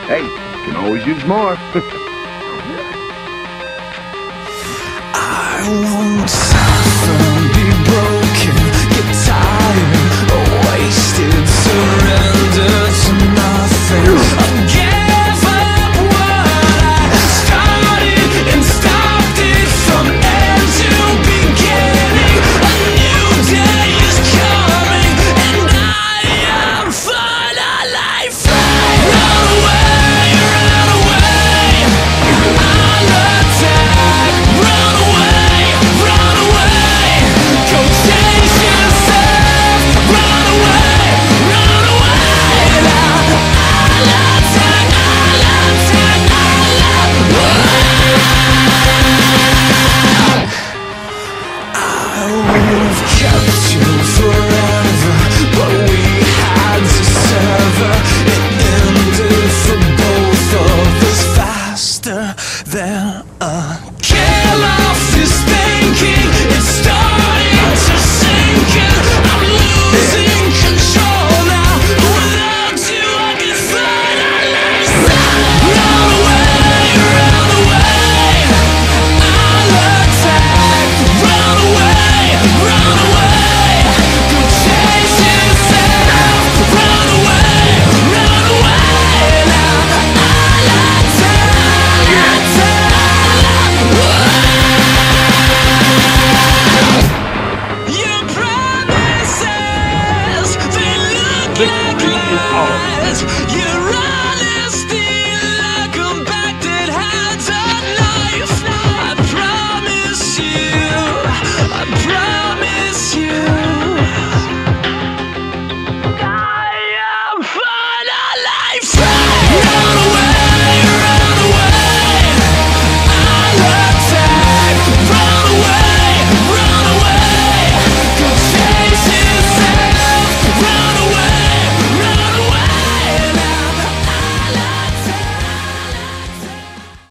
Hey, can always use more. I won't suffer, be broken, get tired, wasted, surrender to nothing. I'll give up what I started and stopped it from end to beginning. A new day is coming and I am finally free. Run away, run away, I'll attack. Run away, run away, go chase yourself. Run away, run away, I'll attack, I'll attack, I would've kept you forever, but we had to sever. It ended for both of us faster than a kill off this thinking. It's starting to sink in. I'm losing control now. Without you I can finally stop. Run away, run away, I'll attack. Run away, run away, go chase yourself. Run away, now I'll attack, your promises, they look like lies. You're right.